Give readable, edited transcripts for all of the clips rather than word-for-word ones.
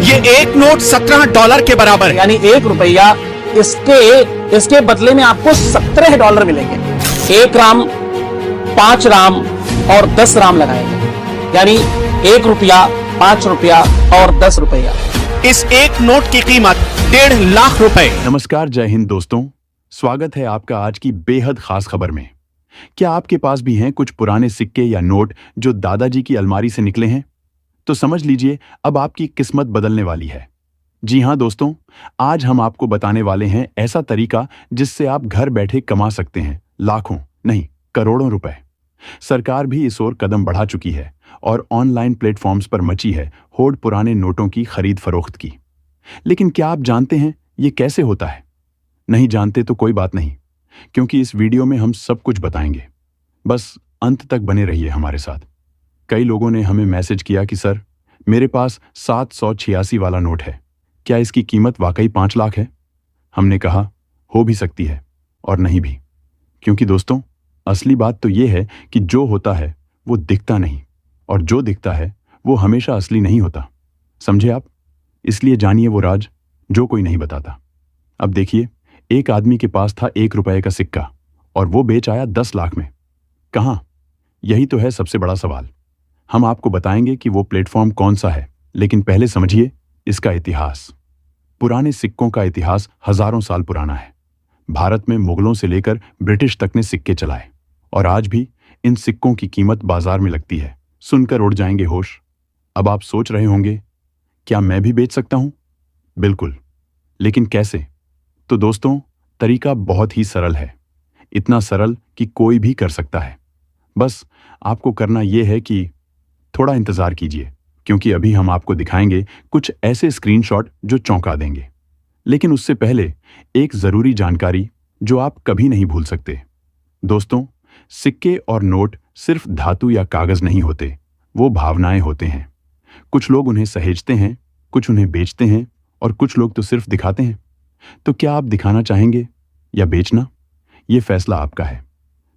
ये एक नोट $17 के बराबर है। यानी ₹1 इसके बदले में आपको $17 मिलेंगे। 1 राम, 5 राम और 10 राम लगाएंगे, यानी ₹1, ₹5 और ₹10। इस एक नोट की कीमत ₹1.5 लाख। नमस्कार, जय हिंद दोस्तों, स्वागत है आपका आज की बेहद खास खबर में। क्या आपके पास भी हैं कुछ पुराने सिक्के या नोट जो दादाजी की अलमारी से निकले हैं? तो समझ लीजिए, अब आपकी किस्मत बदलने वाली है। जी हां दोस्तों, आज हम आपको बताने वाले हैं ऐसा तरीका जिससे आप घर बैठे कमा सकते हैं लाखों नहीं करोड़ों रुपए। सरकार भी इस ओर कदम बढ़ा चुकी है और ऑनलाइन प्लेटफॉर्म्स पर मची है होड़ पुराने नोटों की खरीद फरोख्त की। लेकिन क्या आप जानते हैं ये कैसे होता है? नहीं जानते तो कोई बात नहीं, क्योंकि इस वीडियो में हम सब कुछ बताएंगे। बस अंत तक बने रहिए हमारे साथ। कई लोगों ने हमें मैसेज किया कि सर, मेरे पास 786 वाला नोट है, क्या इसकी कीमत वाकई 5 लाख है? हमने कहा हो भी सकती है और नहीं भी, क्योंकि दोस्तों असली बात तो ये है कि जो होता है वो दिखता नहीं, और जो दिखता है वो हमेशा असली नहीं होता। समझे आप? इसलिए जानिए वो राज जो कोई नहीं बताता। अब देखिए, एक आदमी के पास था ₹1 का सिक्का और वो बेच आया 10 लाख में। कहाँ? यही तो है सबसे बड़ा सवाल। हम आपको बताएंगे कि वो प्लेटफॉर्म कौन सा है, लेकिन पहले समझिए इसका इतिहास। पुराने सिक्कों का इतिहास हजारों साल पुराना है। भारत में मुगलों से लेकर ब्रिटिश तक ने सिक्के चलाए, और आज भी इन सिक्कों की कीमत बाजार में लगती है। सुनकर उड़ जाएंगे होश। अब आप सोच रहे होंगे, क्या मैं भी बेच सकता हूं? बिल्कुल, लेकिन कैसे? तो दोस्तों, तरीका बहुत ही सरल है, इतना सरल कि कोई भी कर सकता है। बस आपको करना यह है कि थोड़ा इंतजार कीजिए, क्योंकि अभी हम आपको दिखाएंगे कुछ ऐसे स्क्रीनशॉट जो चौंका देंगे। लेकिन उससे पहले एक जरूरी जानकारी जो आप कभी नहीं भूल सकते। दोस्तों, सिक्के और नोट सिर्फ धातु या कागज नहीं होते, वो भावनाएं होते हैं। कुछ लोग उन्हें सहेजते हैं, कुछ उन्हें बेचते हैं, और कुछ लोग तो सिर्फ दिखाते हैं। तो क्या आप दिखाना चाहेंगे या बेचना? ये फैसला आपका है।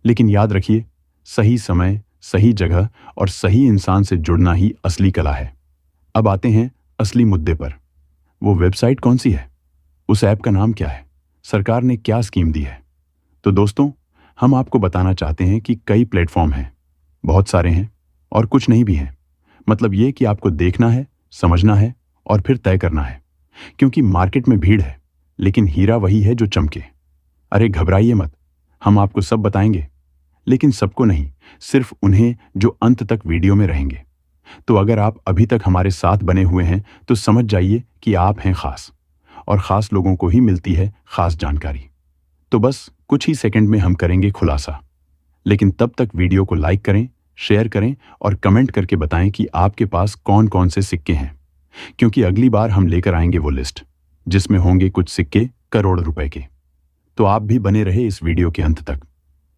लेकिन याद रखिए, सही समय, सही जगह और सही इंसान से जुड़ना ही असली कला है। अब आते हैं असली मुद्दे पर। वो वेबसाइट कौन सी है? उस ऐप का नाम क्या है? सरकार ने क्या स्कीम दी है? तो दोस्तों, हम आपको बताना चाहते हैं कि कई प्लेटफॉर्म हैं, बहुत सारे हैं, और कुछ नहीं भी हैं। मतलब ये कि आपको देखना है, समझना है और फिर तय करना है, क्योंकि मार्केट में भीड़ है, लेकिन हीरा वही है जो चमके। अरे घबराइए मत, हम आपको सब बताएंगे, लेकिन सबको नहीं, सिर्फ उन्हें जो अंत तक वीडियो में रहेंगे। तो अगर आप अभी तक हमारे साथ बने हुए हैं तो समझ जाइए कि आप हैं खास, और खास लोगों को ही मिलती है खास जानकारी। तो बस कुछ ही सेकंड में हम करेंगे खुलासा, लेकिन तब तक वीडियो को लाइक करें, शेयर करें और कमेंट करके बताएं कि आपके पास कौन कौन से सिक्के हैं, क्योंकि अगली बार हम लेकर आएंगे वो लिस्ट जिसमें होंगे कुछ सिक्के करोड़ रुपए के। तो आप भी बने रहे इस वीडियो के अंत तक।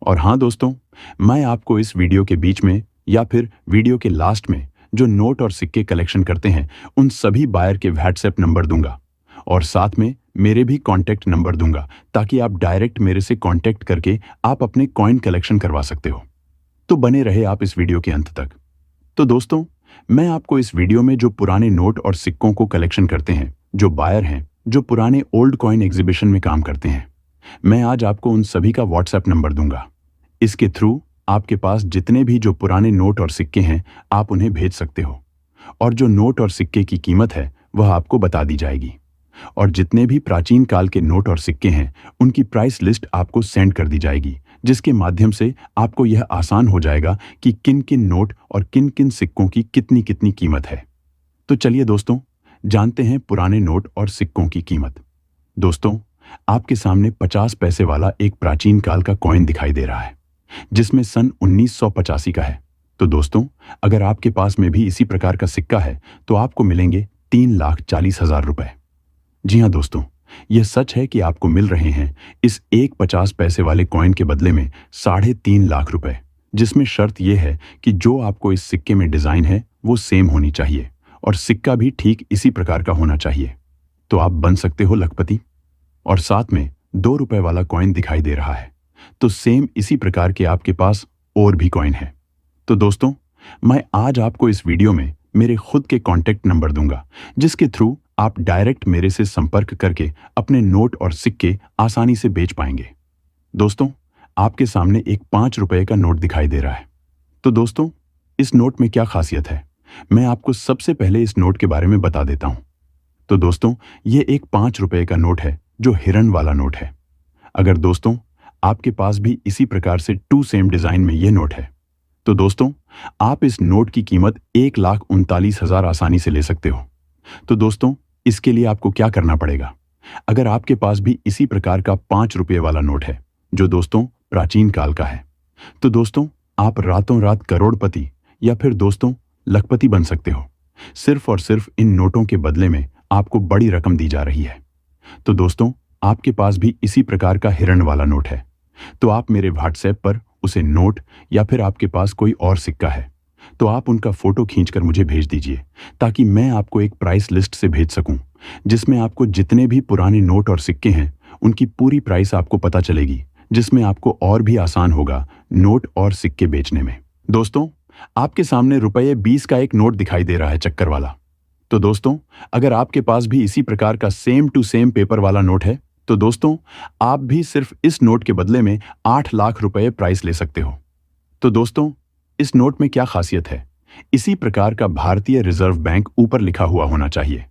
और हाँ दोस्तों, मैं आपको इस वीडियो के बीच में या फिर वीडियो के लास्ट में जो नोट और सिक्के कलेक्शन करते हैं उन सभी बायर के व्हाट्सएप नंबर दूंगा, और साथ में मेरे भी कॉन्टैक्ट नंबर दूंगा, ताकि आप डायरेक्ट मेरे से कॉन्टैक्ट करके आप अपने कॉइन कलेक्शन करवा सकते हो। तो बने रहे आप इस वीडियो के अंत तक। तो दोस्तों, मैं आपको इस वीडियो में जो पुराने नोट और सिक्कों को कलेक्शन करते हैं, जो बायर हैं, जो पुराने ओल्ड कॉइन एग्जीबिशन में काम करते हैं, मैं आज आपको उन सभी का व्हाट्सएप नंबर दूंगा। इसके थ्रू आपके पास जितने भी जो पुराने नोट और सिक्के हैं आप उन्हें भेज सकते हो, और जो नोट और सिक्के की कीमत है वह आपको बता दी जाएगी। और जितने भी प्राचीन काल के नोट और सिक्के हैं उनकी प्राइस लिस्ट आपको सेंड कर दी जाएगी, जिसके माध्यम से आपको यह आसान हो जाएगा कि किन किन नोट और किन किन सिक्कों की कितनी कितनी कीमत है। तो चलिए दोस्तों, जानते हैं पुराने नोट और सिक्कों की कीमत। दोस्तों, आपके सामने 50 पैसे वाला एक प्राचीन काल का कॉइन दिखाई दे रहा है, जिसमें सन 1985 का है। तो दोस्तों, अगर आपके पास में भी इसी प्रकार का सिक्का है तो आपको मिलेंगे 3,40,000 रुपए। जी हाँ दोस्तों, यह सच है कि आपको मिल रहे हैं इस एक 50 पैसे वाले कॉइन के बदले में 3.5 लाख रुपए, जिसमें शर्त यह है कि जो आपको इस सिक्के में डिजाइन है वो सेम होनी चाहिए, और सिक्का भी ठीक इसी प्रकार का होना चाहिए। तो आप बन सकते हो लखपति। और साथ में 2 रुपए वाला कॉइन दिखाई दे रहा है, तो सेम इसी प्रकार के आपके पास और भी कॉइन है। तो दोस्तों, मैं आज आपको इस वीडियो में मेरे खुद के कॉन्टैक्ट नंबर दूंगा, जिसके थ्रू आप डायरेक्ट मेरे से संपर्क करके अपने नोट और सिक्के आसानी से बेच पाएंगे। दोस्तों, आपके सामने एक 5 रुपए का नोट दिखाई दे रहा है। तो दोस्तों, इस नोट में क्या खासियत है, मैं आपको सबसे पहले इस नोट के बारे में बता देता हूं। तो दोस्तों, ये एक 5 रुपए का नोट है जो हिरन वाला नोट है। अगर दोस्तों आपके पास भी इसी प्रकार से 2 सेम डिजाइन में ये नोट है, तो दोस्तों आप इस नोट की कीमत 1,39,000 आसानी से ले सकते हो। तो दोस्तों, इसके लिए आपको क्या करना पड़ेगा? अगर आपके पास भी इसी प्रकार का 5 रुपए वाला नोट है जो दोस्तों प्राचीन काल का है, तो दोस्तों आप रातों रात करोड़पति या फिर दोस्तों लखपति बन सकते हो। सिर्फ और सिर्फ इन नोटों के बदले में आपको बड़ी रकम दी जा रही है। तो दोस्तों, आपके पास भी इसी प्रकार का हिरण वाला नोट है, तो आप मेरे व्हाट्सएप पर उसे नोट या फिर आपके पास कोई और सिक्का है तो आप उनका फोटो खींचकर मुझे भेज दीजिए, ताकि मैं आपको एक प्राइस लिस्ट से भेज सकूं, जिसमें आपको जितने भी पुराने नोट और सिक्के हैं उनकी पूरी प्राइस आपको पता चलेगी, जिसमें आपको और भी आसान होगा नोट और सिक्के बेचने में। दोस्तों, आपके सामने रुपये 20 का एक नोट दिखाई दे रहा है, चक्कर वाला। तो दोस्तों, अगर आपके पास भी इसी प्रकार का सेम टू सेम पेपर वाला नोट है, तो दोस्तों आप भी सिर्फ इस नोट के बदले में 8 लाख रुपए प्राइस ले सकते हो। तो दोस्तों, इस नोट में क्या खासियत है? इसी प्रकार का भारतीय रिजर्व बैंक ऊपर लिखा हुआ होना चाहिए,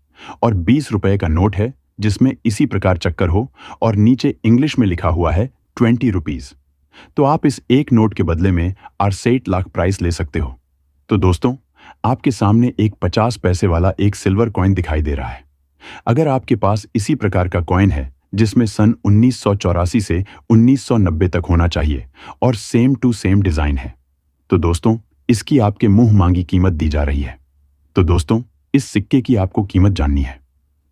और 20 रुपए का नोट है जिसमें इसी प्रकार चक्कर हो और नीचे इंग्लिश में लिखा हुआ है 20 रुपीज। तो आप इस एक नोट के बदले में 68 लाख प्राइस ले सकते हो। तो दोस्तों, आपके सामने एक 50 पैसे वाला एक सिल्वर कॉइन दिखाई दे रहा है। अगर आपके पास इसी प्रकार का कॉइन है जिसमें सन 1984 से 1990 तक होना चाहिए और सेम टू सेम डिजाइन है, तो दोस्तों इसकी आपके मुंह मांगी कीमत दी जा रही है। तो दोस्तों, इस सिक्के की आपको कीमत जाननी है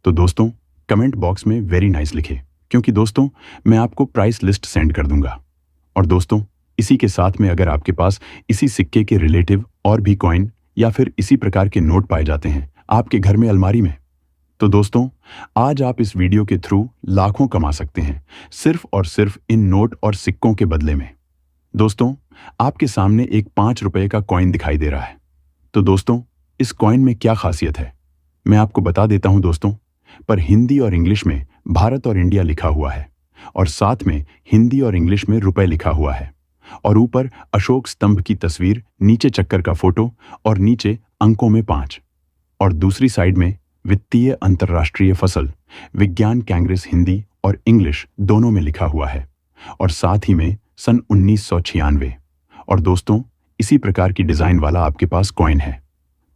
तो दोस्तों कमेंट बॉक्स में वेरी नाइस लिखे, क्योंकि दोस्तों मैं आपको प्राइस लिस्ट सेंड कर दूंगा। और दोस्तों, इसी के साथ में अगर आपके पास इसी सिक्के के रिलेटिव और भी कॉइन या फिर इसी प्रकार के नोट पाए जाते हैं आपके घर में अलमारी में, तो दोस्तों आज आप इस वीडियो के थ्रू लाखों कमा सकते हैं, सिर्फ और सिर्फ इन नोट और सिक्कों के बदले में। दोस्तों, आपके सामने एक 5 रुपए का कॉइन दिखाई दे रहा है। तो दोस्तों, इस कॉइन में क्या खासियत है, मैं आपको बता देता हूं दोस्तों। पर हिंदी और इंग्लिश में भारत और इंडिया लिखा हुआ है, और साथ में हिंदी और इंग्लिश में रुपए लिखा हुआ है, और ऊपर अशोक स्तंभ की तस्वीर, नीचे चक्कर का फोटो और नीचे अंकों में 5, और दूसरी साइड में वित्तीय अंतर्राष्ट्रीय फसल विज्ञान कांग्रेस हिंदी और इंग्लिश दोनों में लिखा हुआ है, और साथ ही में सन 1996। और दोस्तों इसी प्रकार की डिजाइन वाला आपके पास कॉइन है।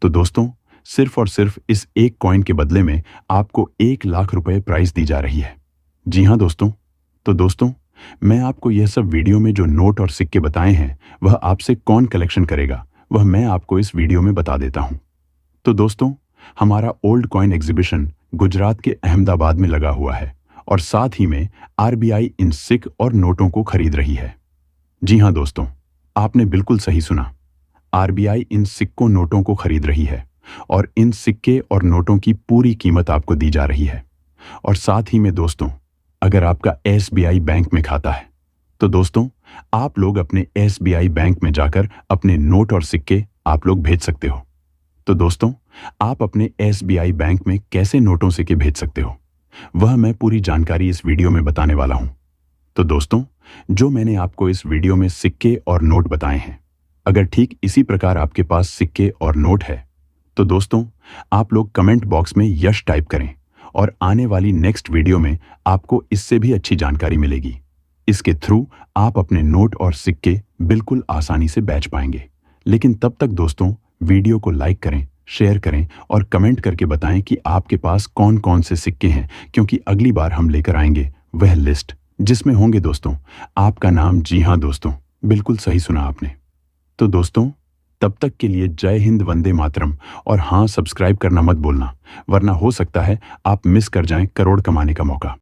तो दोस्तों सिर्फ और सिर्फ इस एक कॉइन के बदले में आपको 1 लाख रुपए प्राइस दी जा रही है। जी हाँ दोस्तों, तो दोस्तों मैं आपको यह सब वीडियो में जो नोट और सिक्के बताए हैं वह आपसे कौन कलेक्शन करेगा वह मैं आपको इस वीडियो में बता देता हूं। तो दोस्तों, हमारा ओल्ड कॉइन एग्जीबिशन गुजरात के अहमदाबाद में लगा हुआ है, और साथ ही में आरबीआई इन सिक्क और नोटों को खरीद रही है। जी हाँ दोस्तों, आपने बिल्कुल सही सुना, आरबीआई इन सिक्कों नोटों को खरीद रही है, और इन सिक्के और नोटों की पूरी कीमत आपको दी जा रही है। और साथ ही में दोस्तों, अगर आपका एसबीआई बैंक में खाता है तो दोस्तों आप लोग अपने एसबीआई बैंक में जाकर अपने नोट और सिक्के आप लोग भेज सकते हो। तो दोस्तों आप अपने एसबीआई बैंक में कैसे नोटों सिक्के भेज सकते हो वह मैं पूरी जानकारी इस वीडियो में बताने वाला हूं। तो दोस्तों, जो मैंने आपको इस वीडियो में सिक्के और नोट बताए हैं, अगर ठीक इसी प्रकार आपके पास सिक्के और नोट है तो दोस्तों आप लोग कमेंट बॉक्स में यश टाइप करें, और आने वाली नेक्स्ट वीडियो में आपको इससे भी अच्छी जानकारी मिलेगी। इसके थ्रू आप अपने नोट और सिक्के बिल्कुल आसानी से बेच पाएंगे। लेकिन तब तक दोस्तों वीडियो को लाइक करें, शेयर करें और कमेंट करके बताएं कि आपके पास कौन कौन से सिक्के हैं, क्योंकि अगली बार हम लेकर आएंगे वह लिस्ट जिसमें होंगे दोस्तों आपका नाम। जी हाँ दोस्तों, बिल्कुल सही सुना आपने। तो दोस्तों तब तक के लिए जय हिंद, वंदे मातरम, और हाँ सब्सक्राइब करना मत भूलना, वरना हो सकता है आप मिस कर जाएं करोड़ कमाने का मौका।